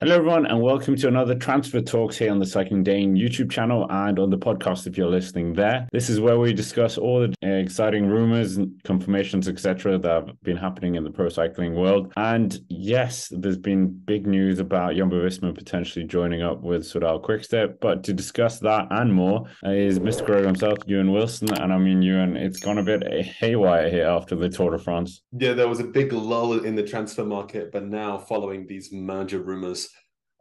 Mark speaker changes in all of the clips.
Speaker 1: Hello, everyone, and welcome to another Transfer Talks here on the Cycling Dane YouTube channel and on the podcast if you're listening there. This is where we discuss all the exciting rumors and confirmations, etc., that have been happening in the pro cycling world. And yes, there's been big news about Jumbo-Visma potentially joining up with Soudal Quickstep. But to discuss that and more is Mr. Greg himself, Ewan Wilson. And I mean, Ewan, it's gone a bit haywire here after the Tour de France.
Speaker 2: Yeah, there was a big lull in the transfer market, but now following these merger rumors,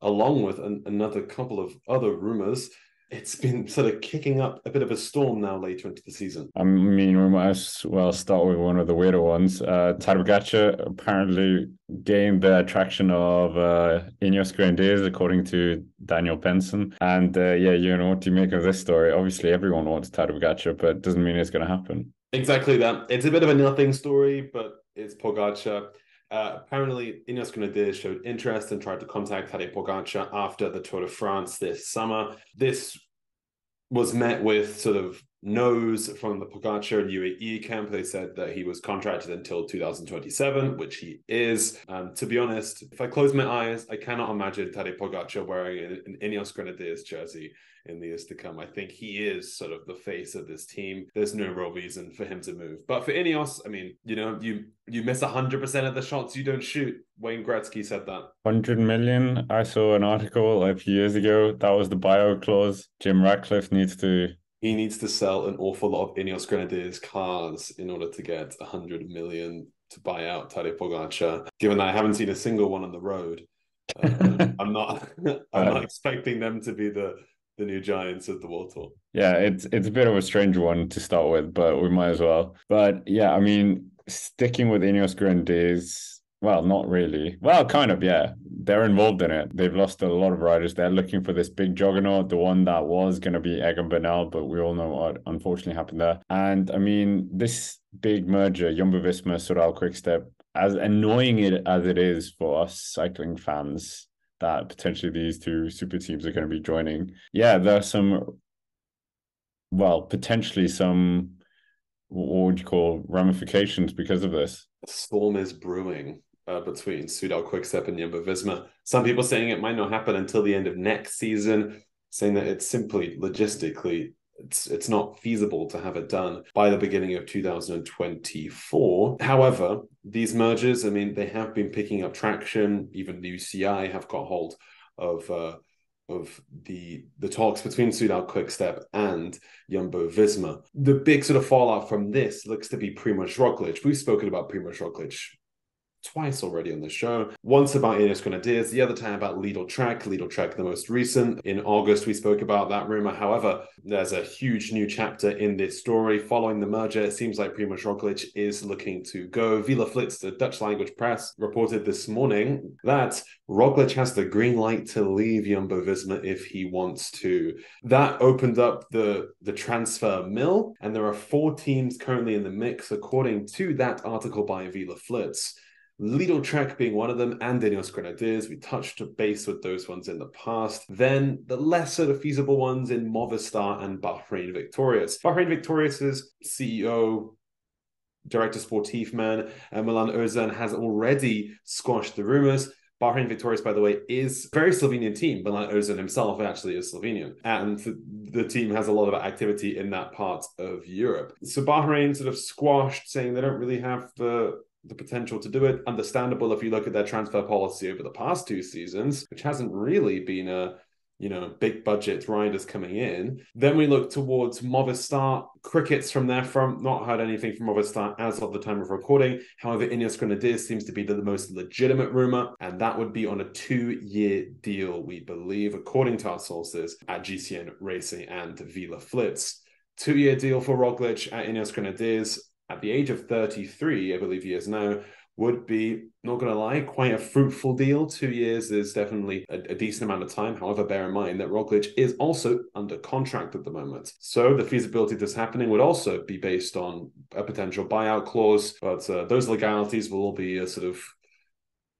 Speaker 2: along with another couple of other rumors, it's been sort of kicking up a bit of a storm now later into the season.
Speaker 1: I mean, we might as well start with one of the weirder ones. Tadej Pogačar apparently gained the attraction of INEOS Grenadiers, according to Daniel Benson. And what do you make of this story? Obviously, everyone wants Tadej Pogačar, but it doesn't mean it's going to happen.
Speaker 2: Exactly that. It's a bit of a nothing story, but it's Pogačar. Apparently, INEOS Grenadiers showed interest and tried to contact Tadej Pogačar after the Tour de France this summer. This was met with sort of no's from the Pogačar and UAE camp. They said that he was contracted until 2027, which he is. To be honest, if I close my eyes, I cannot imagine Tadej Pogačar wearing an INEOS Grenadiers jersey in the years to come. I think he is sort of the face of this team. There's no real reason for him to move. But for INEOS, I mean, you miss 100% of the shots you don't shoot. Wayne Gretzky said that.
Speaker 1: 100 million. I saw an article a few years ago. That was the buyout clause. Jim Ratcliffe needs to
Speaker 2: sell an awful lot of INEOS Grenadiers cars in order to get 100 million to buy out Tadej Pogačar. Given that I haven't seen a single one on the road, I'm not expecting them to be the new giants of the World Tour.
Speaker 1: Yeah, it's a bit of a strange one to start with, but we might as well. But yeah, I mean, sticking with INEOS Grenadiers, well, not really. Well, kind of, yeah. They're involved in it. They've lost a lot of riders. They're looking for this big juggernaut, the one that was going to be Egan Bernal, but we all know what unfortunately happened there. And I mean, this big merger, Jumbo-Visma, Soudal Quickstep, as annoying as it is for us cycling fans, that potentially these two super teams are going to be joining. Yeah, there are potentially some, what would you call, ramifications because of this.
Speaker 2: A storm is brewing between Soudal Quickstep and Jumbo-Visma. Some people saying it might not happen until the end of next season, saying that it's simply logistically, it's not feasible to have it done by the beginning of 2024. However, these mergers, I mean, they have been picking up traction. Even the UCI have got hold of the talks between Soudal Quickstep and Jumbo-Visma. The big sort of fallout from this looks to be Primoz Roglic. We've spoken about Primoz Roglic twice already on the show. Once about INEOS Grenadiers, the other time about Lidl Trek the most recent. In August, we spoke about that rumor. However, there's a huge new chapter in this story. Following the merger, it seems like Primoz Roglic is looking to go. Villa Flits, the Dutch language press, reported this morning that Roglic has the green light to leave Jumbo-Visma if he wants to. That opened up the transfer mill, and there are 4 teams currently in the mix, according to that article by Villa Flits. Lidl Trek being one of them, and INEOS Grenadiers. We touched base with those ones in the past. Then the less sort of feasible ones in Movistar and Bahrain Victorious. Bahrain Victorious's CEO, Director Sportif man, Milan Ozan, has already squashed the rumors. Bahrain Victorious, by the way, is a very Slovenian team. Milan Ozan himself actually is Slovenian. And the team has a lot of activity in that part of Europe. So Bahrain sort of squashed, saying they don't really have the potential to do it. Understandable if you look at their transfer policy over the past 2 seasons, which hasn't really been a big budget riders coming in. Then we look towards Movistar. Crickets from their front, not heard anything from Movistar as of the time of recording. However, INEOS Grenadiers seems to be the most legitimate rumor, and that would be on a 2-year deal, we believe, according to our sources at GCN Racing and Villa Flits. 2-year deal for Roglic at INEOS Grenadiers at the age of 33, I believe he is now, would be, not going to lie, quite a fruitful deal. 2 years is definitely a decent amount of time. However, bear in mind that Roglic is also under contract at the moment. So the feasibility of this happening would also be based on a potential buyout clause, but those legalities will all be sort of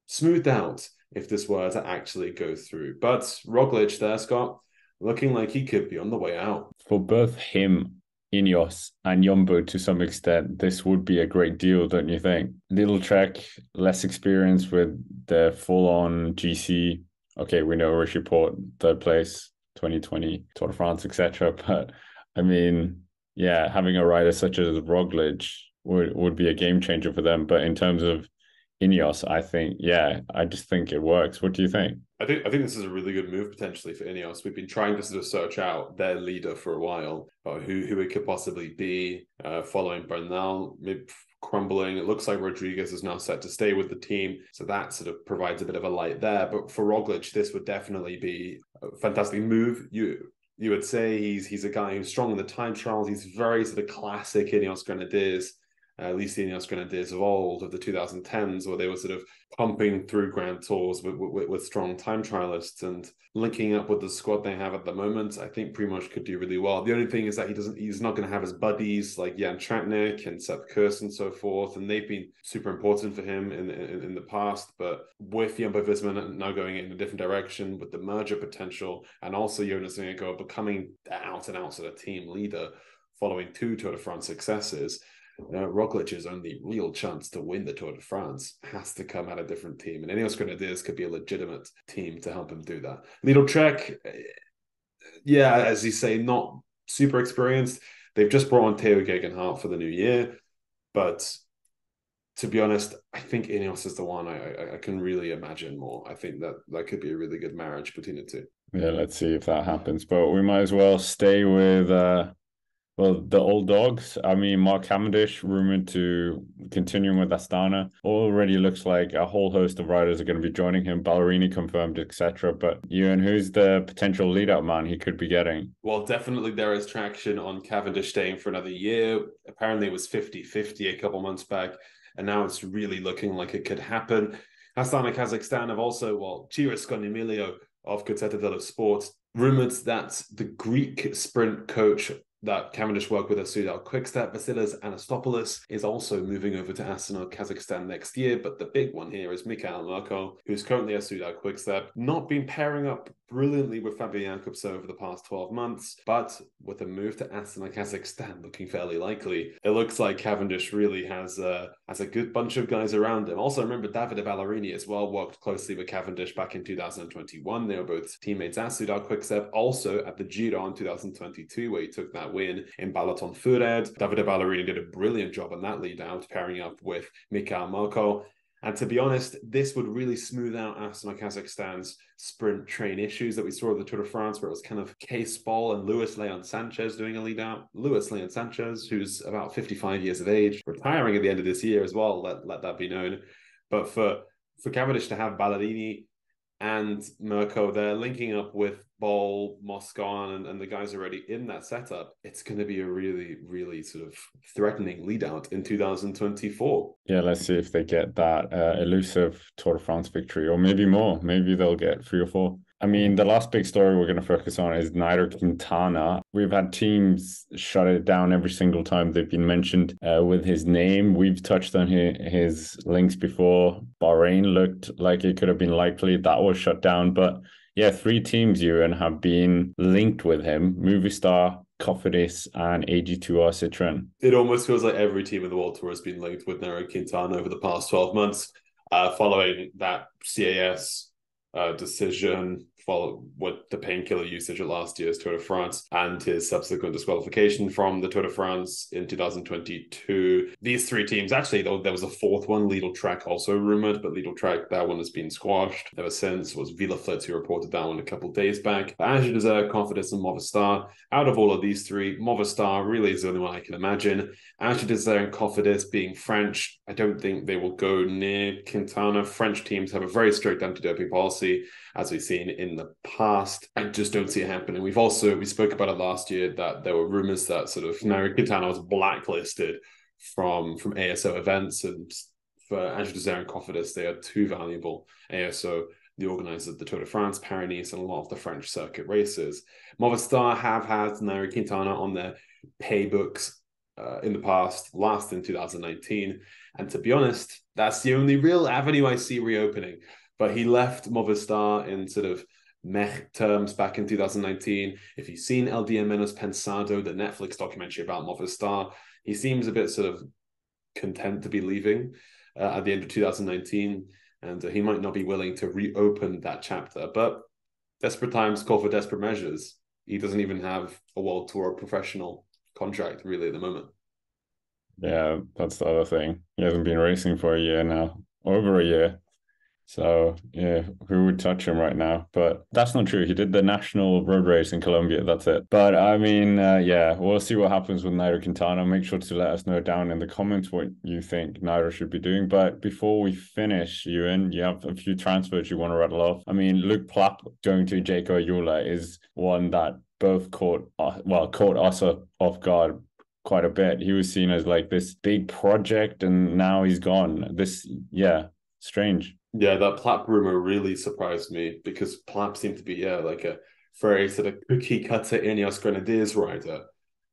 Speaker 2: smoothed out if this were to actually go through. But Roglic there, Scott, looking like he could be on the way out.
Speaker 1: For both him, INEOS and Jumbo, to some extent, this would be a great deal, don't you think? Little Trek, less experience with the full-on GC okay, we know Rishi Port, third place, 2020 Tour de France, etc. But I mean, yeah, having a rider such as Roglic would be a game changer for them. But in terms of INEOS, I think, yeah, I just think it works. What do you think?
Speaker 2: I think this is a really good move potentially for INEOS. We've been trying to sort of search out their leader for a while, or who it could possibly be. Following Bernal crumbling, it looks like Rodriguez is now set to stay with the team, so that sort of provides a bit of a light there. But for Roglic, this would definitely be a fantastic move. You would say he's a guy who's strong in the time trials. He's very sort of classic INEOS Grenadiers. At least the INEOS Grenadiers of old, of the 2010s, where they were sort of pumping through Grand Tours with strong time trialists, and linking up with the squad they have at the moment. I think Primoz could do really well. The only thing is that he's not going to have his buddies like Jan Tratnik and Sepp Kuss and so forth, and they've been super important for him in the past. But with Jumbo-Visma now going in a different direction, with the merger potential, and also Jonas Vingegaard becoming out and out sort of team leader following 2 Tour de France successes, Roglic's only real chance to win the Tour de France has to come at a different team, and INEOS Grenadiers could be a legitimate team to help him do that. Lidl Trek, yeah, as you say, not super experienced. They've just brought on Theo Gegenhardt for the new year, but to be honest, I think INEOS is the one I can really imagine more. I think that could be a really good marriage between the two.
Speaker 1: Yeah, let's see if that happens. But we might as well stay with the old dogs. I mean, Mark Cavendish rumored to continuing with Astana. Already looks like a whole host of riders are going to be joining him. Ballerini confirmed, etc. But Ewan, who's the potential lead-out man he could be getting?
Speaker 2: Well, definitely there is traction on Cavendish staying for another year. Apparently it was 50-50 a couple months back, and now it's really looking like it could happen. Astana Kazakhstan have also, Ciro Sconimilio of Gazzetta dello Sport rumored that the Greek sprint coach that Cavendish worked with at Soudal Quickstep, Vasilis Anastopoulos, is also moving over to Astana, Kazakhstan next year. But the big one here is Michael Morkov, who's currently at Soudal Quickstep, not been pairing up brilliantly with Fabio Jakobsen over the past 12 months, but with a move to Astana, Kazakhstan looking fairly likely, it looks like Cavendish really has a good bunch of guys around him. Also, remember Davide Ballerini as well worked closely with Cavendish back in 2021. They were both teammates at Soudal Quickstep, also at the Giro in 2022, where he took that win in Balaton Thwarted. Davide Ballerini did a brilliant job on that lead out, pairing up with Michael Morkov. And to be honest, this would really smooth out Astana Kazakhstan's sprint train issues that we saw at the Tour de France, where it was kind of Case Ball and Luis Leon Sanchez doing a lead out. Luis Leon Sanchez, who's about 55 years of age, retiring at the end of this year as well, let that be known. But for Cavendish to have Ballerini and Mirko, they're linking up with Ball, Moscon, and the guys already in that setup. It's going to be a really, really sort of threatening lead out in 2024.
Speaker 1: Yeah, let's see if they get that elusive Tour de France victory, or maybe more. Maybe they'll get 3 or 4. I mean, the last big story we're going to focus on is Nairo Quintana. We've had teams shut it down every single time they've been mentioned with his name. We've touched on his links before. Bahrain looked like it could have been likely. That was shut down. But yeah, 3 teams, Ewan, have been linked with him. Movistar, Cofidis, and AG2R Citroën.
Speaker 2: It almost feels like every team in the World Tour has been linked with Nairo Quintana over the past 12 months, following that CAS decision, followed with the painkiller usage at last year's Tour de France and his subsequent disqualification from the Tour de France in 2022. These 3 teams, actually, though, there was a 4th one, Lidl Trek, also rumored, but Lidl Trek, that one has been squashed ever since. It was Villa Flitz who reported that one a couple of days back. As you deserve, Cofidis and Movistar. Out of all of these 3, Movistar really is the only one I can imagine. As you deserve, and Cofidis being French, I don't think they will go near Quintana. French teams have a very strict anti-doping policy, as we've seen in the past. I just don't see it happening. We spoke about it last year, that there were rumors that sort of Nairo Quintana was blacklisted from ASO events, and for Angel Dessert and Cofidis, they are too valuable. ASO, the organisers of the Tour de France, Paris, and a lot of the French circuit races. Movistar have had Nairo Quintana on their pay books in the past, last in 2019. And to be honest, that's the only real avenue I see reopening. But he left Movistar in sort of meh terms back in 2019. If you've seen El Dia Menos Pensado, the Netflix documentary about Movistar, he seems a bit sort of content to be leaving at the end of 2019. and he might not be willing to reopen that chapter. But desperate times call for desperate measures. He doesn't even have a World Tour professional contract really at the moment.
Speaker 1: Yeah, that's the other thing. He hasn't been racing for a year now, over a year. So yeah, who would touch him right now? But that's not true. He did the national road race in Colombia. That's it. But I mean, yeah, we'll see what happens with Nairo Quintana. Make sure to let us know down in the comments what you think Nairo should be doing. But before we finish, Ewan, you have a few transfers you want to rattle off. I mean, Luke Plapp going to Jayco Ayula is one that both caught us off guard quite a bit. He was seen as like this big project, and now he's gone. Strange.
Speaker 2: Yeah, that Plapp rumor really surprised me, because Plapp seemed to be like a very sort of cookie cutter INEOS Grenadiers rider,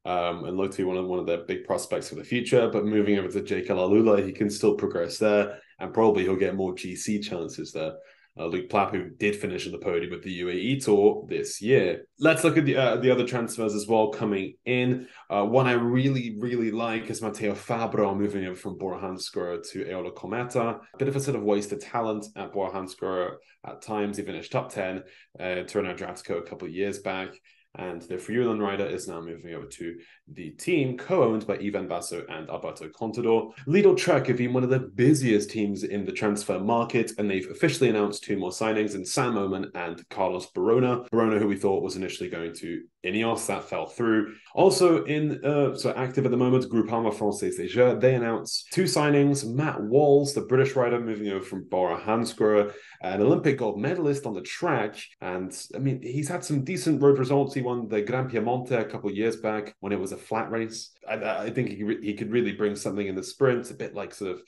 Speaker 2: and looked to be one of their big prospects for the future. But moving over to Jayco Ayula, he can still progress there, and probably he'll get more GC chances there. Luke Plapp, who did finish on the podium with the UAE Tour this year. Let's look at the other transfers as well coming in. One I really, really like is Matteo Fabro moving over from Bora Hansgrohe to Eolo Kometa. A bit of a sort of wasted talent at Bora Hansgrohe at times. He finished top 10 Tirreno Adriatico a couple of years back. And the Friulan rider is now moving over to the team co-owned by Ivan Basso and Alberto Contador. Lidl Trek have been one of the busiest teams in the transfer market, and they've officially announced two more signings in Sam Oman and Carlos Barona. Barona, who we thought was initially going to INEOS, that fell through. Also active at the moment, Groupama Français des Jeux, they announced two signings. Matt Walls, the British rider, moving over from Bora Hansgrohe, an Olympic gold medalist on the track. And I mean, he's had some decent road results. He won the Gran Piemonte a couple of years back when it was a flat race. I think he could really bring something in the sprint, a bit like sort of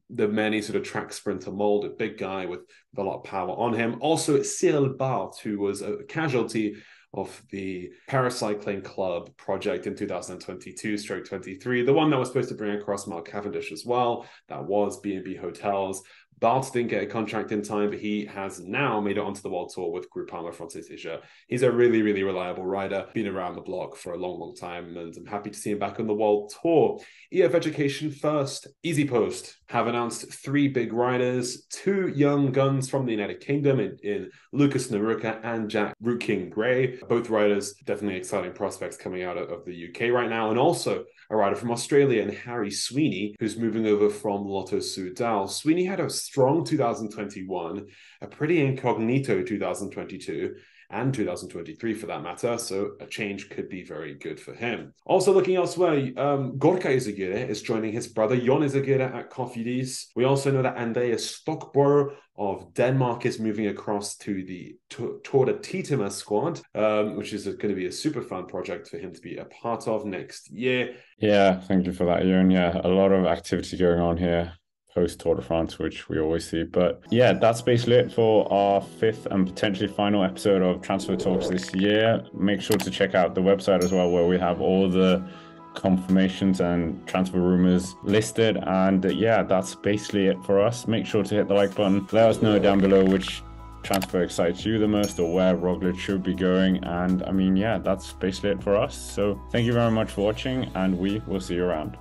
Speaker 2: the many sort of track sprinter mold, a big guy with a lot of power on him. Also, Cyril Barth, who was a casualty of the Paracycling Club project in 2022/23, the one that was supposed to bring across Mark Cavendish as well. That was B&B Hotels. Barth didn't get a contract in time, but he has now made it onto the World Tour with Groupama Français des Jeux. He's a really, really reliable rider, been around the block for a long, long time, and I'm happy to see him back on the World Tour. EF Education first. Easy Post have announced three big riders, two young guns from the United Kingdom in Lucas Naruka and Jack Root-King Gray. Both riders, definitely exciting prospects coming out of the UK right now, and also a rider from Australia and Harry Sweeney, who's moving over from Lotto Soudal. Sweeney had a strong 2021, a pretty incognito 2022, and 2023 for that matter, so a change could be very good for him. Also looking elsewhere, Gorka Izagirre is joining his brother Jon Izagirre at Cofidis. We also know that Andreas Stockborough of Denmark is moving across to the Tour de Titema squad, which is going to be a super fun project for him to be a part of next year.
Speaker 1: Yeah, thank you for that, Ewan. Yeah, a lot of activity going on here post Tour de France, which we always see. But yeah, that's basically it for our fifth and potentially final episode of Transfer Talks this year. Make sure to check out the website as well, where we have all the confirmations and transfer rumors listed. And yeah, that's basically it for us. Make sure to hit the like button. Let us know down below which transfer excites you the most, or where Roglic should be going. And I mean, yeah, that's basically it for us. So thank you very much for watching, and we will see you around.